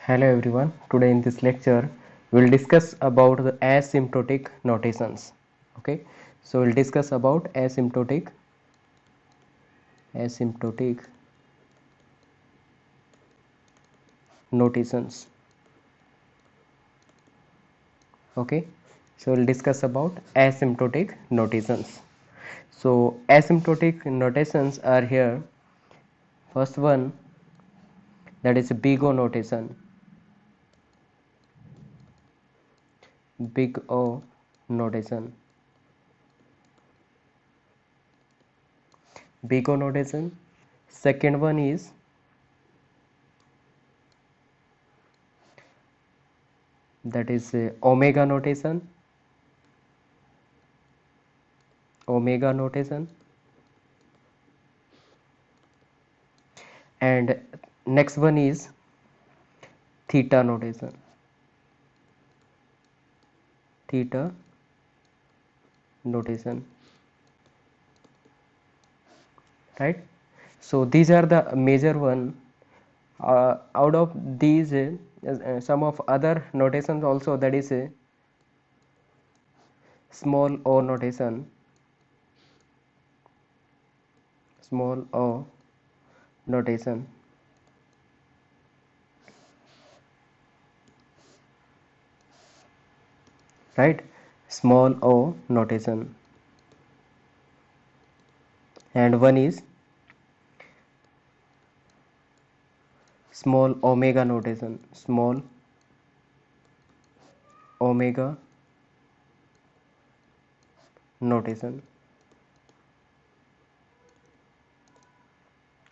Hello everyone. Today in this lecture we'll discuss about the asymptotic notations. Okay. So we'll discuss about asymptotic notations. Okay. So we'll discuss about asymptotic notations. So asymptotic notations are here. First one, that is big O notation. Big O notation. Big O notation. Second one is that is omega notation. Omega notation. And next one is theta notation. Theta notation, right? So these are the major one. Out of these some of other notations also, that is a small o notation. Small o notation, right? Small o notation. And one is small omega notation. Small omega notation.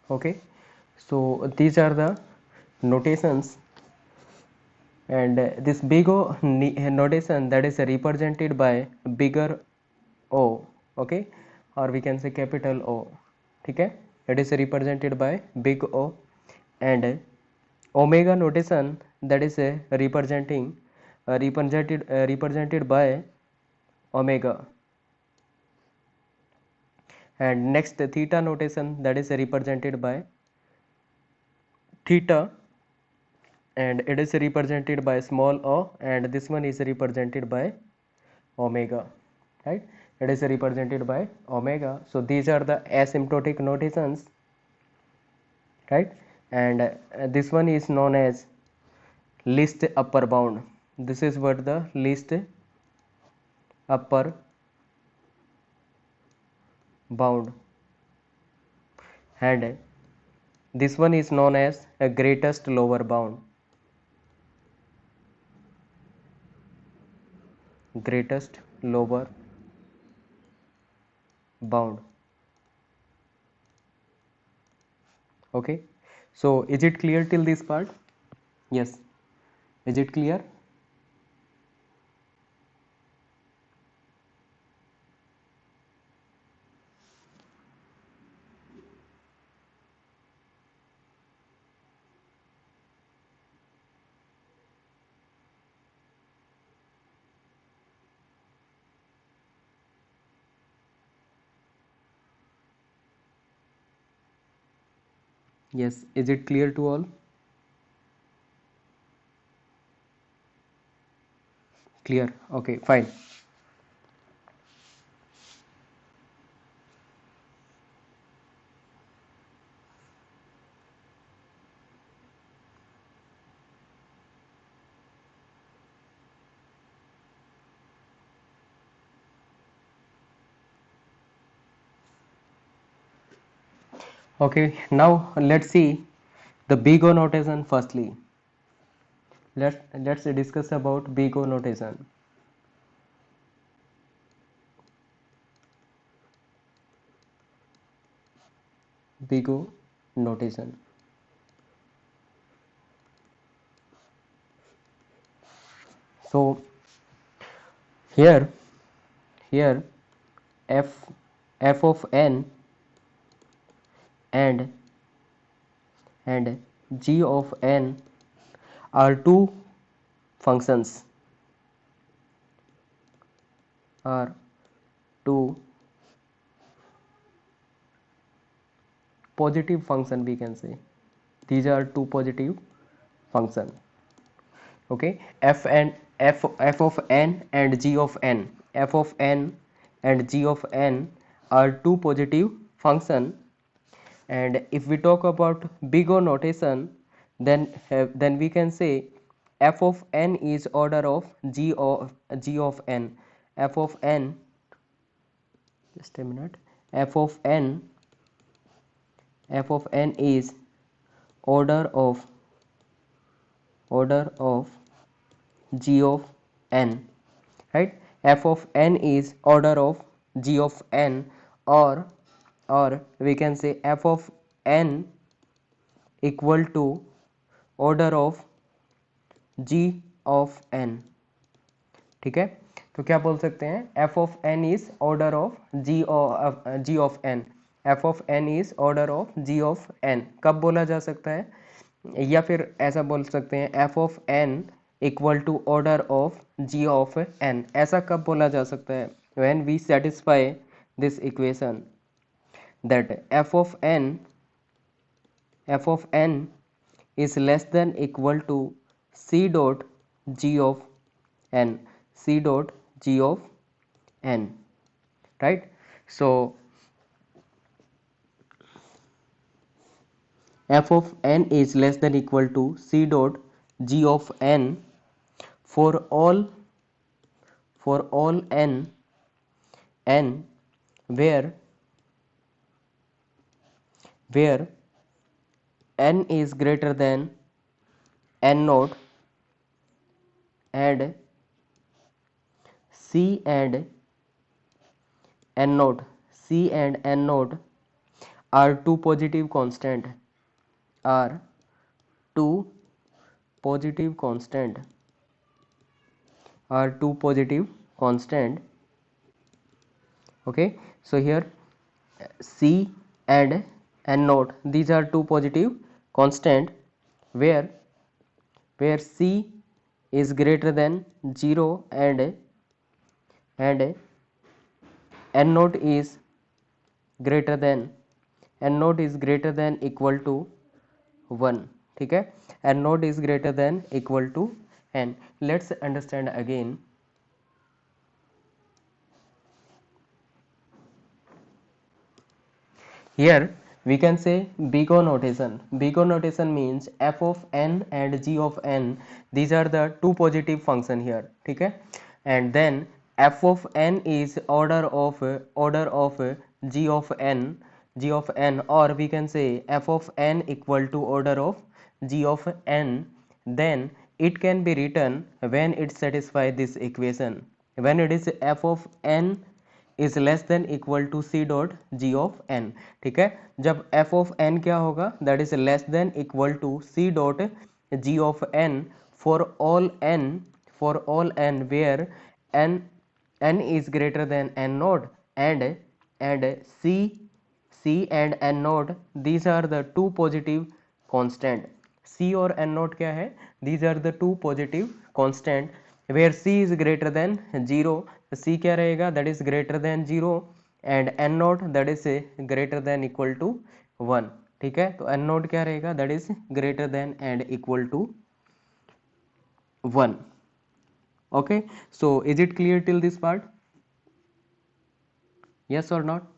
Okay. So these are the notations. And this big O notation, that is represented by bigger O. Okay, or we can say capital O. Okay, it is represented by big O. And omega notation, that is represented by omega. And next theta notation, that is represented by theta, and it is represented by small o, and this one is represented by omega, right? It is represented by omega. So these are the asymptotic notations, right? And this one is known as least upper bound. This is what the least upper bound. And this one is known as a greatest lower bound. Greatest lower bound. Okay, so is it clear till this part? Yes, is it clear? Yes, is it clear to all? Clear. Okay, fine. Okay, now let's see the big O notation firstly. Let's discuss about big O notation. Big O notation. So here here f f of n and g of n are two functions, are two positive function, we can say. These are two positive function. Okay, f of n and g of n, f of n and g of n are two positive function. And if we talk about big O notation, then we can say f of n is order of g of n. F of n, just a minute, f of n, f of n is order of g of n, right? F of n is order of g of n, or we can say f of n equal to order of g of n. ठीक है, तो क्या बोल सकते हैं, f of n is order of g of n. f of n is order of g of n कब बोला जा सकता है, या फिर ऐसा बोल सकते हैं f of n equal to order of g of n. ऐसा कब बोला जा सकता है, when we satisfy this equation that f of n is less than equal to c dot g of n, c dot g of n, right? So f of n is less than equal to c dot g of n for all n where n is greater than n naught and c and n naught are two positive constant, are two positive constant, okay? So here c and n naught, these are two positive constant where c is greater than 0 and n naught is greater than equal to 1. ठीक है, n naught is greater than equal to n. Let's understand again. Here we can say big O notation. Big O notation means f of n and g of n, these are the two positive function here, ठीक है? And then f of n is order of g of n, or we can say f of n equal to order of g of n. Then it can be written when it satisfy this equation, when it is f of n is less than equal to C dot ji of N. ठीक है, जब F of N क्या होगा, that is less than equal to C dot ji of N for all N where N is greater than N naught and C and N naught, these are the two positive constant. C और N naught क्या है, these are the two positive constant where c is greater than 0. c क्या रहेगा, that is greater than 0 and n naught that is greater than equal to 1. ठीक है, तो n naught क्या रहेगा, that is greater than and equal to 1. Okay, so is it clear till this part, yes or not?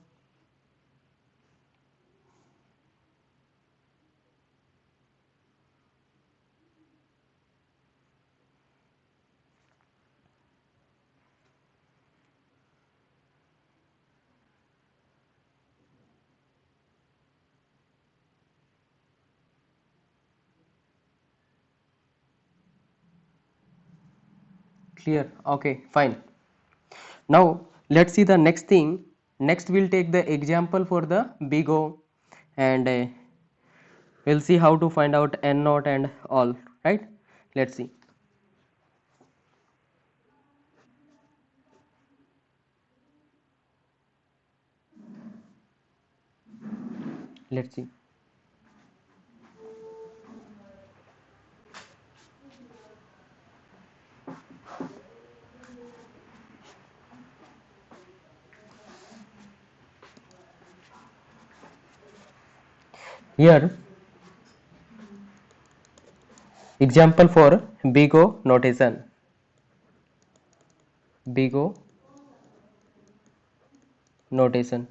Clear, okay, fine. Now let's see the next thing. Next we'll take the example for the big O, and we'll see how to find out n naught and all, right? Let's see. Let's see. Here example for big O notation. Big O notation.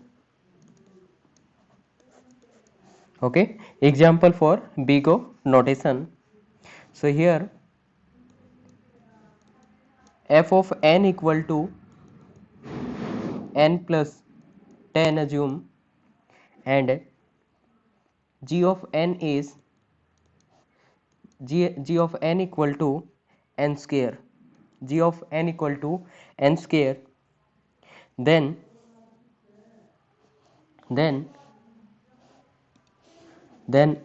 Okay, example for big O notation. So here f of n equal to n plus 10 assume, and g of n is g of n equal to n square, g of n equal to n square, then then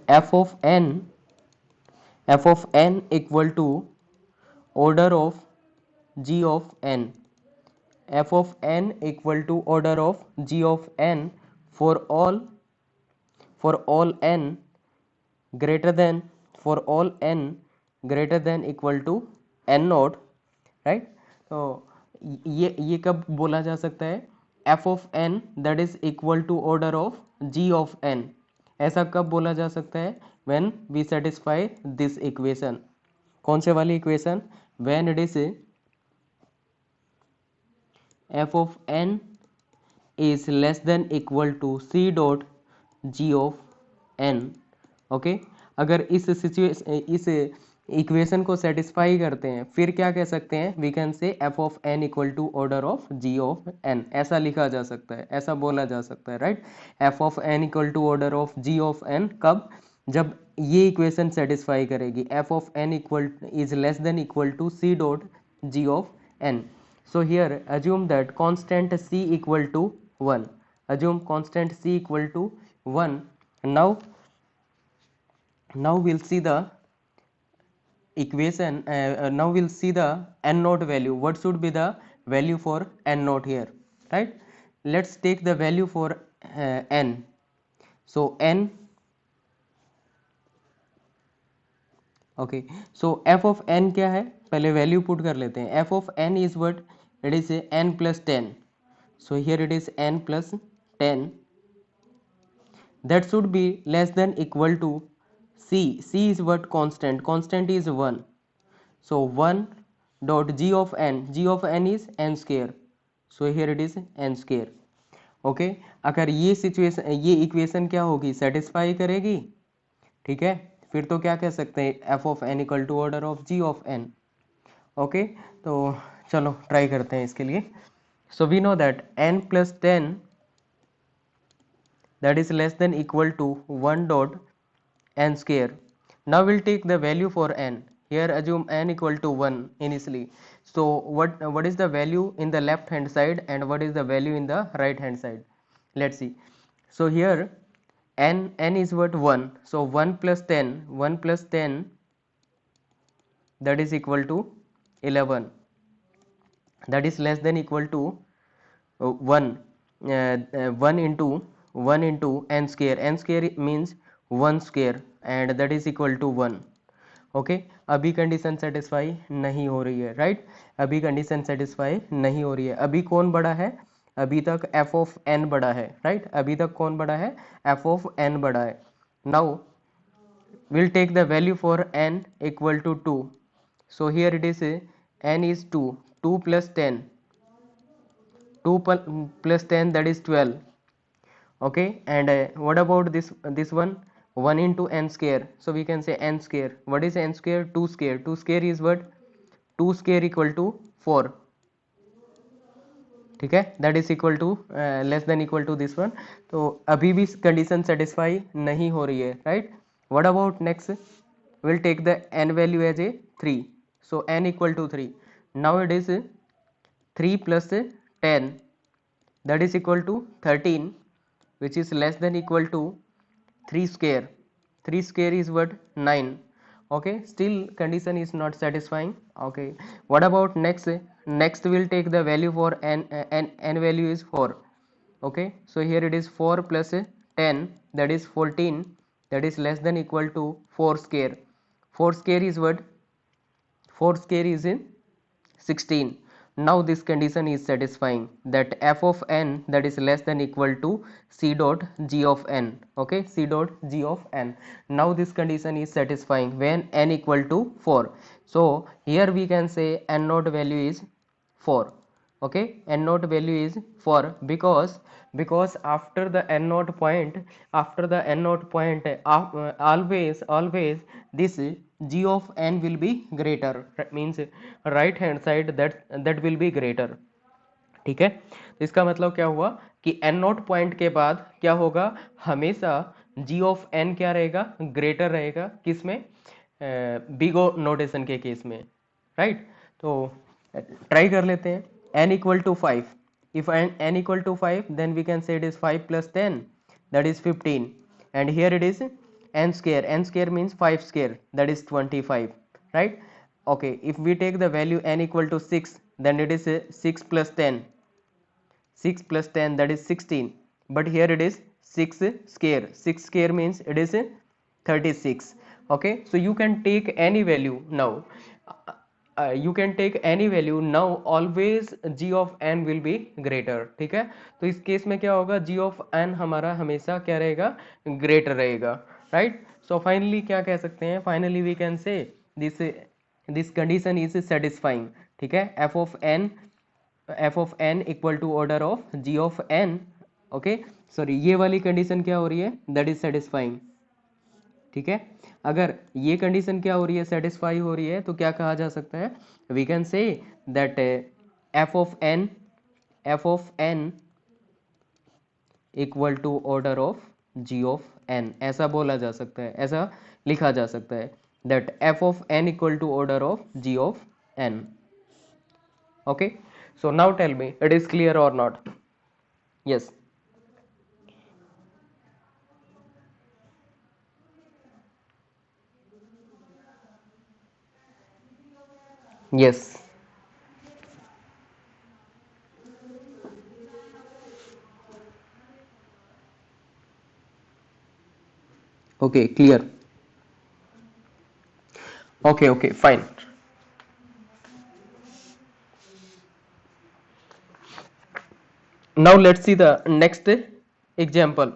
f of n equal to order of g of n, f of n equal to order of g of n for all n greater than, for all n greater than equal to n naught, right. तो ये कब बोला जा सकता है, f of n that is equal to order of g of n, ऐसा कब बोला जा सकता है, when we satisfy this equation. कौन से वाली equation, when it is f of n is less than equal to c dot g of n. Okay, अगर इस इक्वेशन को सेटिस्फाई करते हैं फिर क्या कह सकते हैं, we can say f of n equal to order of g of n, ऐसा लिखा जा सकता है, ऐसा बोला जा सकता है, right. f of n equal to order of g of n कब, जब ये इक्वेशन सेटिस्फाई करेगी, f of n equal is less than equal to c dot g of n. So here assume that constant c equal to 1. Assume constant c equal to 1. Now we'll see the equation. Now we'll see the n naught value. What should be the value for n naught here, right? Let's take the value for n. So n, okay, so f of n क्या है, पहले value put कर लेते हैं. f of n is what, it is n plus 10. So here it is n plus 10, that should be less than equal to c. C is what, constant, constant is 1. So 1 dot g of n, g of n is n square, so here it is n square. Okay, अगर ये situation, ये equation क्या होगी, satisfy करेगी, ठीक है, फिर तो क्या कह सकते हैं, f of n equal to order of g of n. Okay, तो चलो ट्राई करते हैं इसके लिए. So we know that n plus 10 that is less than equal to 1 dot n square. Now we'll take the value for n. Here assume n equal to 1 initially. So what is the value in the left hand side and what is the value in the right hand side? Let's see. So here n is what, 1. So 1 plus 10 that is equal to 11, that is less than equal to 1 1 into n square means 1 square and that is equal to 1. Okay, अभी condition satisfy नहीं हो रही है, right, अभी condition satisfy नहीं हो रही है. अभी कौन बड़ा है, अभी तक f ऑफ n बड़ा है, राइट, अभी तक कौन बड़ा है, f ऑफ n बड़ा है. Now we'll take the value for n equal to 2. So here it is n is 2, 2 plus 10, 2 plus 10 that is 12. Okay, and what about this one, 1 into n square, so we can say n square. What is n square, 2 square, 2 square is what, 2 square equal to 4, ठीक है, that is equal to less than equal to this one. तो अभी भी condition satisfy नहीं हो रही है, right. What about next, will take the n value as a 3. So n equal to 3. Now it is 3 plus 10 that is equal to 13, which is less than equal to 3 square. 3 square is what, 9. Okay, still condition is not satisfying. Okay, what about next we'll take the value for n value is 4. Okay, so here it is 4 plus 10 that is 14, that is less than equal to 4 square. 4 square is what, 4 square is in 16. now this condition is satisfying that f of n that is less than equal to c dot g of n. Okay, c dot g of n. Now this condition is satisfying when n equal to 4. So here we can say n naught value is 4. Okay, n naught value is 4 because after the n naught point, after the n naught point, always this g of n will be greater, means right hand side that will be greater. ठीक है, तो इसका मतलब क्या हुआ कि N not point के बाद क्या होगा, हमेशा जी ऑफ एन क्या रहेगा, ग्रेटर रहेगा, किसमें, बिगो नोटेशन के केस में, राइट। तो ट्राई कर लेते हैं, n equal to 5, if n equal to 5 then we can say it is 5 plus 10, that is 15, and here it is n square means 5 square, that is 25, right. Okay, if we take the value n equal to 6, then it is 6 plus 10, 6 plus 10, that is 16, but here it is 6 square, 6 square means it is 36. Okay, so you can take any value now, you can take any value now, always g of n will be greater, ठीक है। तो इस case में क्या होगा, g of n हमारा हमेशा क्या रहेगा, ग्रेटर रहेगा, राइट। सो फाइनली क्या कह सकते हैं, finally we can say this condition is satisfying, ठीक है। f of n equal to order of g of n, okay sorry, ये वाली कंडीशन क्या हो रही है, दैट इज सेटिस्फाइंग, ठीक है। अगर ये कंडीशन क्या हो रही है, सेटिस्फाई हो रही है, तो क्या कहा जा सकता है, we can say that f of n equal to order of g of n, ऐसा बोला जा सकता है, ऐसा लिखा जा सकता है, that f of n equal to order of g of n। Okay, so now tell me it is clear और not. Yes, yes, okay clear, okay okay fine. Now let's see the next example.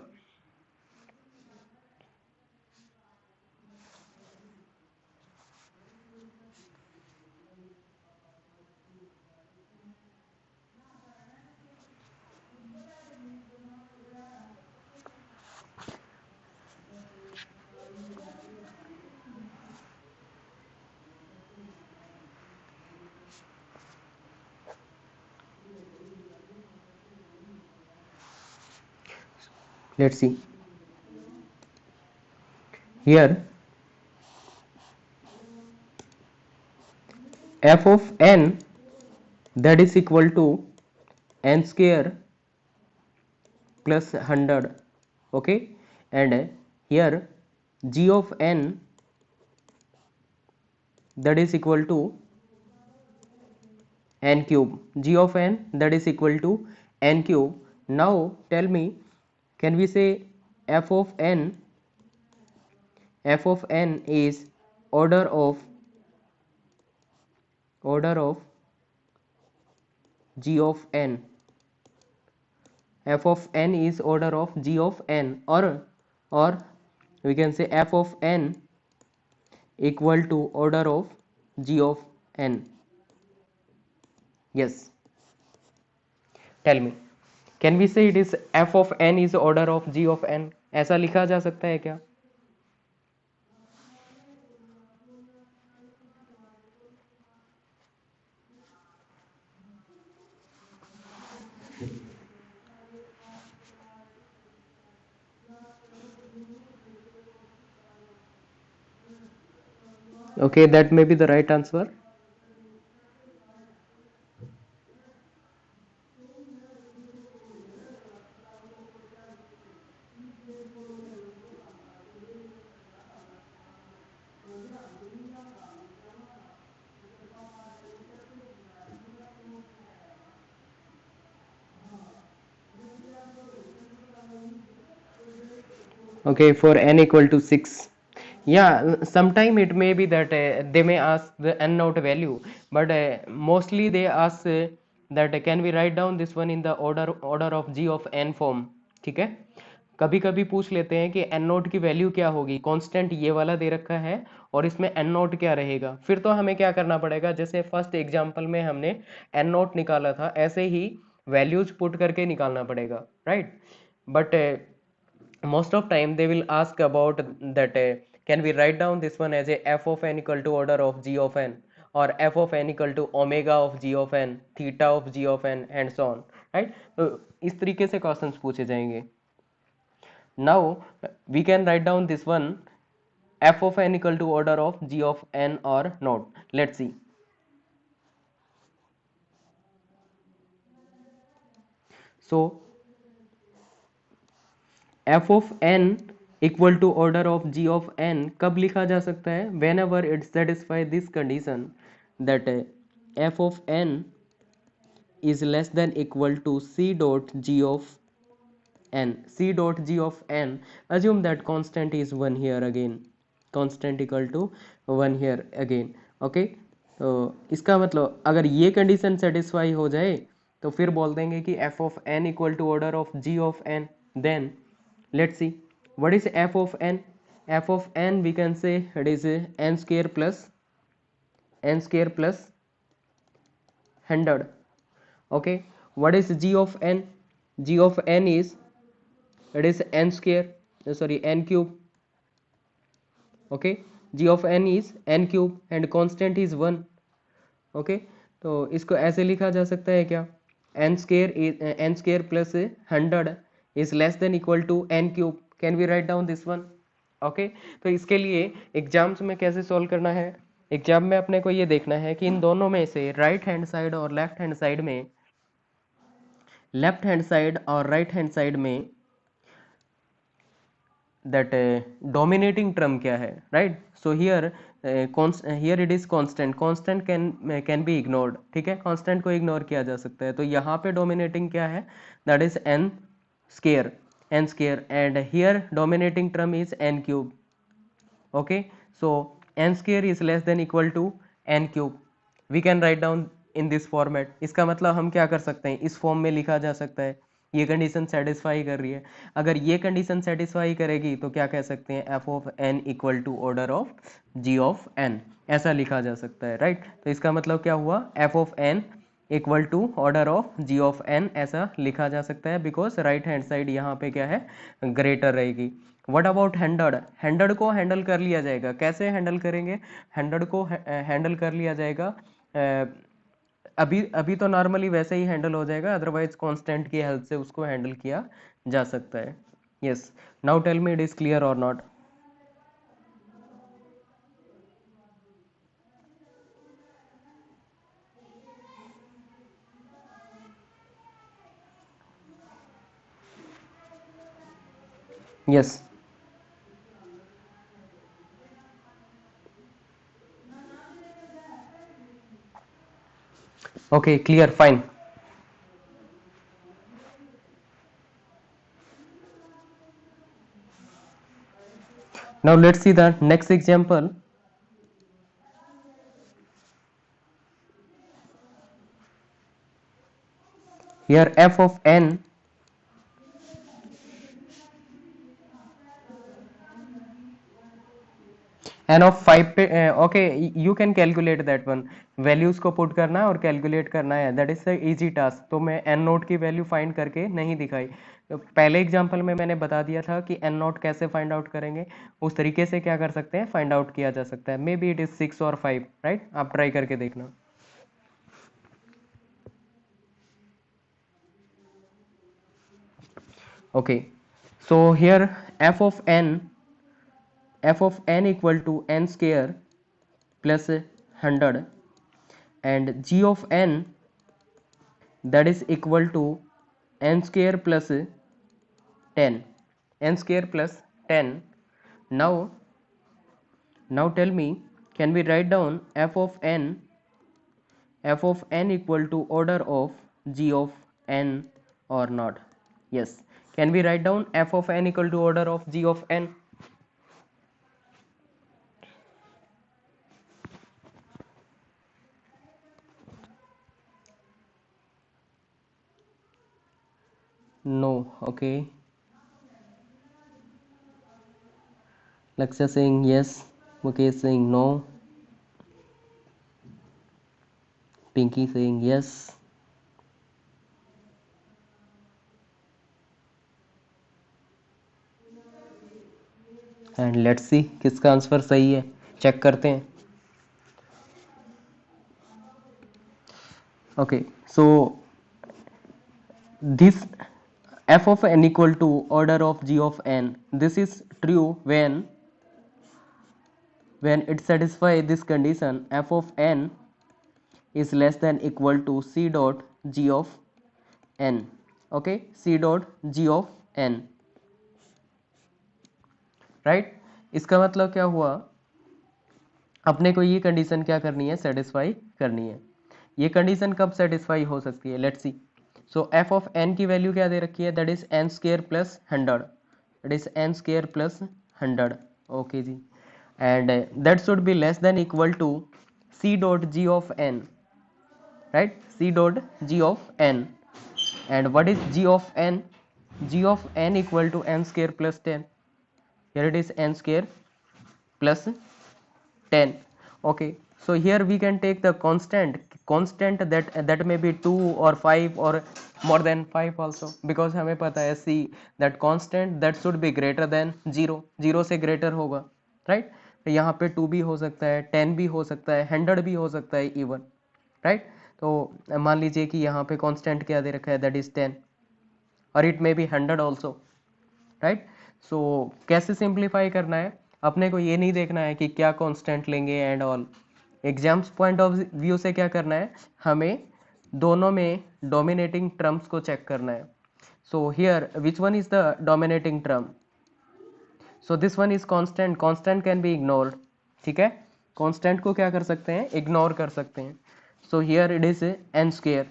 Let's see. Here f of n that is equal to n square plus 100. Okay, and here g of n that is equal to n cube, g of n that is equal to n cube. Now tell me, can we say f of n, f of n is order of g of n, f of n is order of g of n, or we can say f of n equal to order of g of n. Yes, tell me, can we say it is f of n is order of g of n, ऐसा लिखा जा सकता है क्या? Okay, that may be the right answer. Okay, for n equal to 6, Yeah, sometime it may be that they may ask the n naught value, but mostly they ask that can we write down this one in the order of g of n form. ठीक है, कभी कभी पूछ लेते हैं कि n note की value क्या होगी, कांस्टेंट ये वाला दे रखा है और इसमें n नोट क्या रहेगा, फिर तो हमें क्या करना पड़ेगा, जैसे फर्स्ट एग्जांपल में हमने n नोट निकाला था ऐसे ही वैल्यूज पुट करके निकालना पड़ेगा, right. But most of time they will ask about that can we write down this one as a f of n equal to order of g of n, or f of n equal to omega of g of n, theta of g of n and so on, right. तो इस तरीके से questions पूछे जाएंगे. Now we can write down this one f of n equal to order of g of n or not. Let's see. So f of n equal to order of g of n कब लिखा जा सकता है, whenever it satisfy this condition that f of n is less than equal to c dot g of n. C dot g of n, assume that constant is 1 here again, constant equal to 1 here again. okay, तो इसका मतलब अगर ये condition satisfy हो जाए तो फिर बोल देंगे कि f of n equal to order of g of n. Then let's see what is f of n. F of n we can say it is n square plus 100. okay, what is g of n? G of n is it is n square, sorry, n cube. okay, g of n is n cube and constant is 1. okay, तो इसको ऐसे लिखा जा सकता है क्या, n square plus 100 is less than equal to n cube. can we write down this one? Okay, तो इसके लिए एग्जाम्स में कैसे सॉल्व करना है, एग्जाम में अपने को ये देखना है कि इन दोनों में से राइट हैंड साइड और लेफ्ट हैंड साइड में, लेफ्ट हैंड साइड और राइट हैंड साइड में दैट डोमिनेटिंग टर्म क्या है, right. So here here it is constant, constant can be ignored. ठीक है, कांस्टेंट को इग्नोर किया जा सकता है, तो यहाँ पे डोमिनेटिंग क्या है, that is n square, n square, and here dominating term is n cube. okay, so n square is less than equal to n cube. we can write down in this format. इसका मतलब हम क्या कर सकते हैं, इस form में लिखा जा सकता है, ये कंडीशन सेटिस्फाई कर रही है. अगर ये कंडीशन सेटिस्फाई करेगी तो क्या कह सकते हैं, f of n equal to order of g of n, ऐसा लिखा जा सकता है, राइट. तो इसका मतलब क्या हुआ, f of n equal to order of g of n ऐसा लिखा जा सकता है, बिकॉज राइट हैंड साइड यहाँ पे क्या है, ग्रेटर रहेगी. What about 100? 100 को हैंडल कर लिया जाएगा, कैसे हैंडल करेंगे, 100 को हैंडल कर लिया जाएगा, अभी अभी तो नॉर्मली वैसे ही हैंडल हो जाएगा, अदरवाइज कांस्टेंट की हेल्प से उसको हैंडल किया जा सकता है. Yes, now tell me it is clear और नॉट. यस, okay, clear, fine. Now let's see the next example. Here f of n n of 5 पे okay, you can calculate that one. Values को put करना है और calculate करना है, that is the easy task. तो मैं एन नोट की वैल्यू फाइंड करके नहीं दिखाई, तो पहले एग्जांपल में मैंने बता दिया था कि एन नोट कैसे फाइंड आउट करेंगे, उस तरीके से क्या कर सकते हैं, फाइंड आउट किया जा सकता है. मे बी इट इज 6 और 5, राइट. आप ट्राई करके देखना. Okay, so here f of n equal to n square plus 100 and g of n that is equal to n square plus 10, n square plus 10. Now tell me, can we write down f of n equal to order of g of n or not? Yes, can we write down f of n equal to order of g of n? No. Okay. Lakshya saying yes. Mukesh saying no. Pinky saying yes. And let's see किसका answer सही है, check करते हैं. Okay, so this f of n equal to order of g of n, this is true when it satisfy this condition f of n is less than equal to c dot g of n. Okay, c dot g of n, right. इसका मतलब क्या हुआ, अपने को ये condition क्या करनी है, सेटिस्फाई करनी है. ये कंडीशन कब सेटिस्फाई हो सकती है, let's see. So f of n की वैल्यू क्या दे रखी है, that is n square plus 100, that is n square plus 100. Okay जी, and that should be less than equal to C dot ji of n, right, c dot ji of n. And what is g of n, g of n equal to n square plus 10. Here it is n square plus 10. Okay, so here we can take the constant that may be 2 or 5 or more than 5 also, because हमें पता है c that constant that should be greater than 0, 0 से greater होगा, right. तो यहाँ पे 2 भी हो सकता है, 10 भी हो सकता है, 100 भी हो सकता है इवन, राइट. तो मान लीजिए कि यहाँ पे कांस्टेंट क्या दे रखा है, दैट इज 10, और it may be 100 also, right. So कैसे सिंप्लीफाई करना है, अपने को ये नहीं देखना है कि क्या कांस्टेंट लेंगे and all. Exams point of view से क्या करना है, हमें दोनों में डोमिनेटिंग टर्म्स को चेक करना है. So here which one is the dominating term, so this one is constant, constant can be ignored, ठीक है, कांस्टेंट को क्या कर सकते हैं, इग्नोर कर सकते हैं. So here it is an square.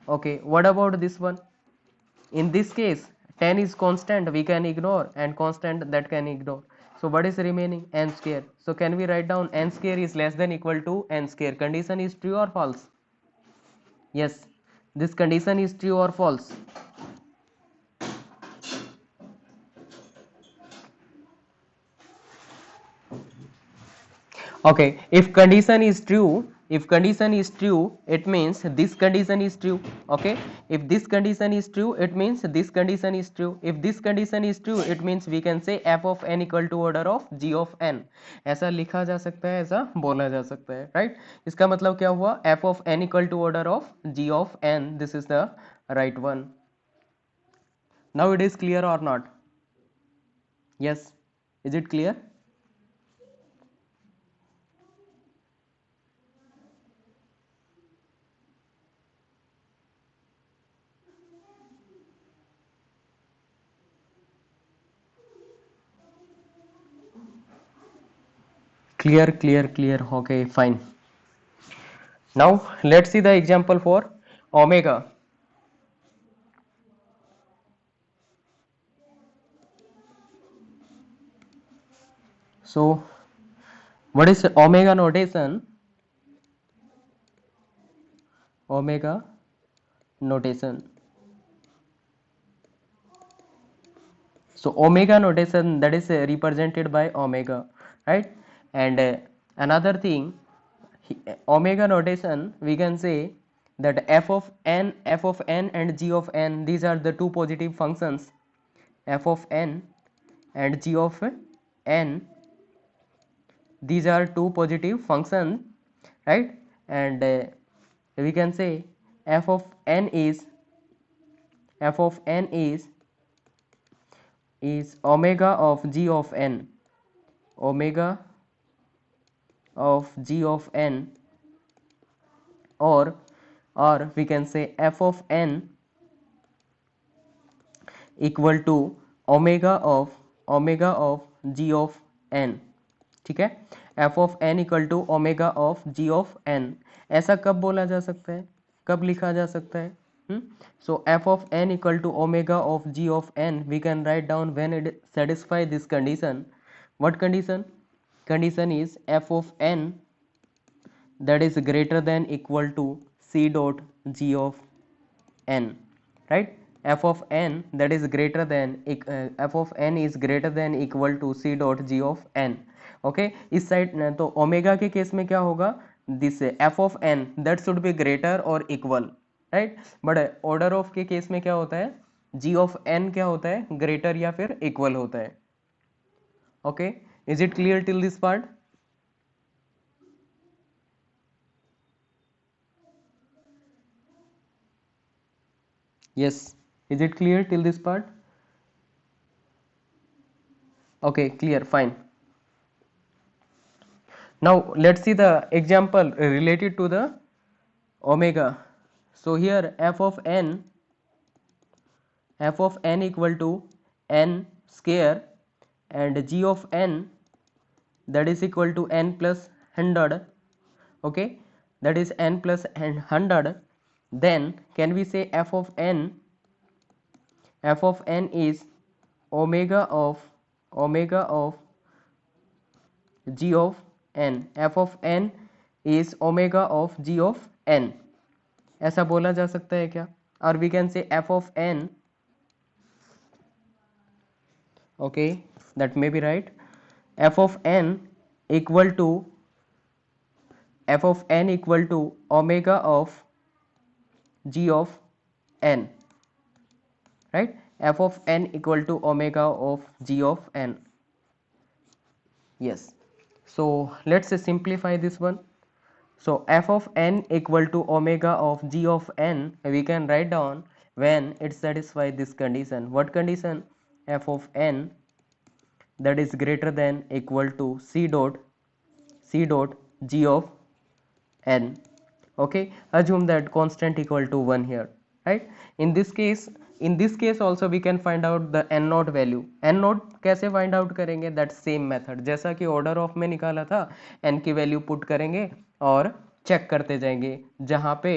Okay, what about this one, in this case 10 is constant, we can ignore, and constant that can ignore. So what is remaining, n square. So can we write down n square is less than equal to n square, condition is true or false? Yes, this condition is true or false? Okay, if condition is true, if condition is true, it means this condition is true. Okay, if this condition is true, it means this condition is true. If this condition is true, it means we can say f of n equal to order of g of n. ऐसा लिखा जा सकता है, ऐसा बोला जा सकता है, राइट. इसका मतलब क्या हुआ, f of n equal to order of g of n, this is the right one. Now it is clear or not? Yes, is it clear? Clear, clear, clear. Okay, fine. Now let's see the example for omega. So what is omega notation? Omega notation. So omega notation, that is represented by omega, right. And another thing, omega notation, we can say that f of n and g of n, these are the two positive functions, f of n and g of n, these are two positive functions, right. And we can say f of n is omega of g of n, omega of g of n, or we can say f of n equal to omega of g of n, ठीक है. f of n equal to omega of g of n, ऐसा कब बोला जा सकता है, कब लिखा जा सकता है. So f of n equal to omega of g of n, we can write down when it satisfy this condition. What condition? Condition is f of n that is greater than equal to c dot g of n, right. f of n that is greater than f of n is greater than equal to c dot g of n. Okay इस side तो omega के case में क्या होगा, this f of n that should be greater और equal, right, but order of के case में क्या होता है, g of n क्या होता है, ग्रेटर या फिर इक्वल होता है. Okay, is it clear till this part? Yes, is it clear till this part? Okay, clear, fine. Now let's see the example related to the omega. So here f of n equal to n square and g of n that is equal to n plus 100. Okay, that is n plus 100. Then can we say f of n is omega of g of n. f of n is omega of g of n. ऐसा बोला जा सकता है क्या? और we can say f of n, okay, that may be right. f of n equal to omega of g of n, right? f of n equal to omega of g of n. Yes, so let's simplify this one. So f of n equal to omega of g of n we can write down when it satisfies this condition. What condition? f of n that is greater than equal to c dot g of n. Okay, assume that constant equal to 1 here, right? In this case also we can find out the n naught value. n naught कैसे find out करेंगे? that same method जैसा कि order of में निकाला था, n की value put करेंगे और चेक करते जाएंगे. जहाँ पे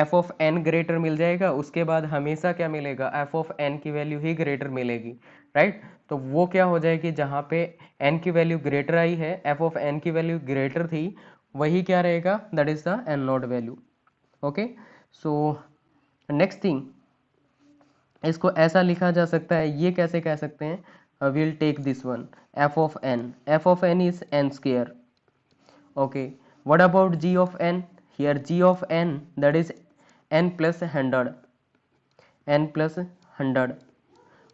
f of n ग्रेटर मिल जाएगा उसके बाद हमेशा क्या मिलेगा, f of n की वैल्यू ही ग्रेटर मिलेगी, राइट? तो वो क्या हो जाएगी, जहाँ पे n की वैल्यू ग्रेटर आई है, f of n की वैल्यू ग्रेटर थी, वही क्या रहेगा, that is the n not value. Okay, so next thing, इसको ऐसा लिखा जा सकता है, ये कैसे कह सकते हैं, will take this one f of n is n square. Okay, what about g of n? Here g of n that is n plus 100.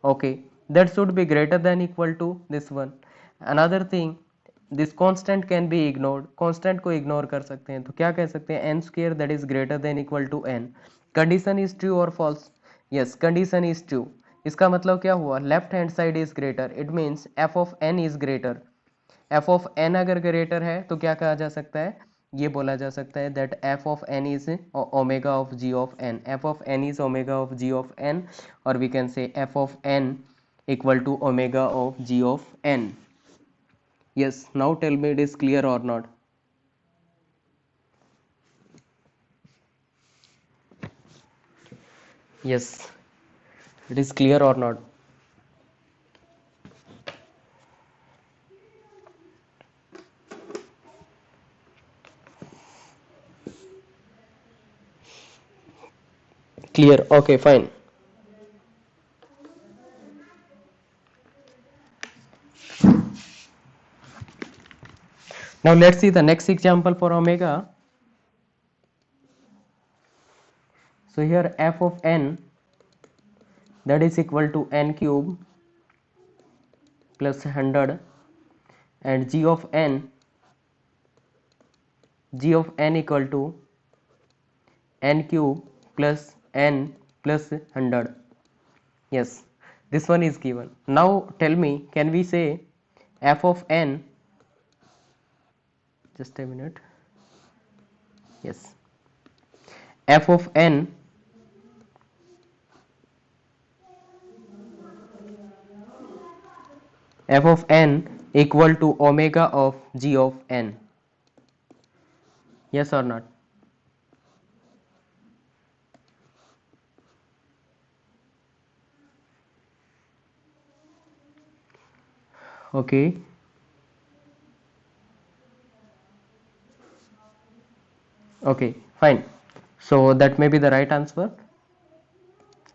Okay, that should be greater than equal to this one. Another thing, this constant can be ignored. constant को ignore कर सकते हैं, तो क्या कह सकते हैं, n square that is greater than equal to n. condition is true or false? Yes, condition is true. इसका मतलब क्या हुआ, left hand side is greater, it means f of n is greater. f of n अगर greater है तो क्या कहा जा सकता है, ये बोला जा सकता है that f of n is omega of g of n. f of n is omega of g of n, और we can say f of n equal to omega of g of n. Yes, now tell me it is clear or not? Yes, it is clear or not? Clear, okay, fine. Now let's see the next example for omega. So here f of n that is equal to n cube plus 100 and g of n equal to n cube plus n plus 100. Yes, this one is given. Now tell me, can we say f of n, just a minute, yes, f of n equal to omega of g of n? Yes or not? Okay, okay, fine. So that may be the right answer.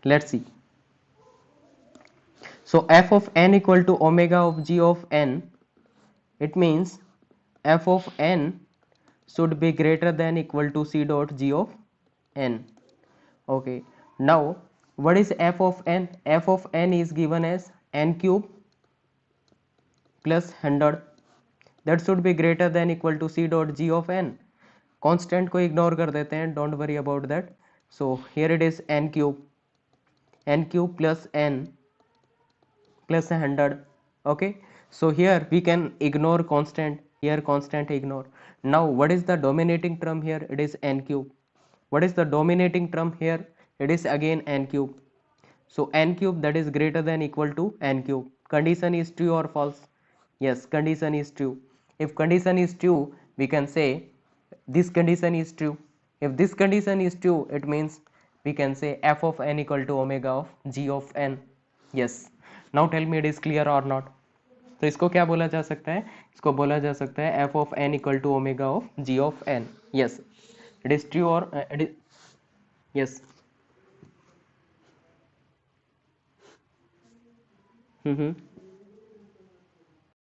Let's see. So f of n equal to omega of g of n, it means f of n should be greater than equal to c dot g of n. Okay, now what is f of n? F of n is given as n cube plus 100, that should be greater than equal to c dot g of n. Constant को ignore कर देते हैं, don't worry about that. So here it is n cube plus n plus 100. Okay, so here we can ignore constant, here constant ignore. Now what is the dominating term here? It is n cube. What is the dominating term here? It is again n cube. So n cube, that is greater than equal to n cube. Condition is true or false? Yes, condition is true. If condition is true, we can say this condition is true. If this condition is true, it means we can say f of n equal to omega of g of n. Yes, now tell me it is clear or not. तो इसको क्या बोला जा सकता है? इसको बोला जा सकता है f of n equal to omega of g of n. Yes, it is true or it is, yes. Mm-hmm.